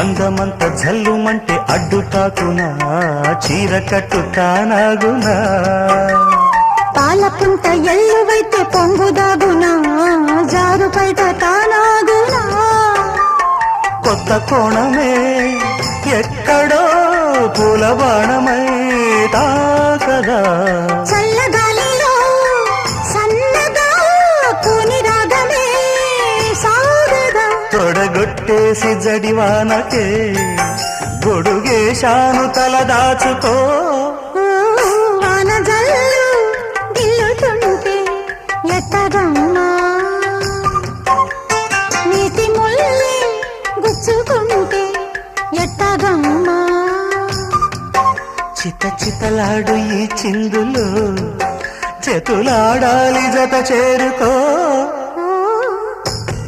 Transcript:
అందమంత జల్లుమంటే అడ్డుటాకునా చీర కట్టు తానాగునా పాలపుంట ఎల్లువైతే పొంగుదాగునా జారు బయట తానాగునా కొత్త కోణమే ఎక్కడో పూల బాణమై తాకదా చల్లగాలిలో సన్నగా కూని రాగమే సాగదా తొడగొట్టేసి జడివానకే గొడుగేశాను తల దాచుకో వాన జల్లు గిల్లుతుంటే ఎత్తగమ్మా నీటి ముల్లి గుచ్చుకుంటే ఎత్తగమ్మా చిత చితలాడు ఈ చిందులో చేతులాడాలి జత చేరుకో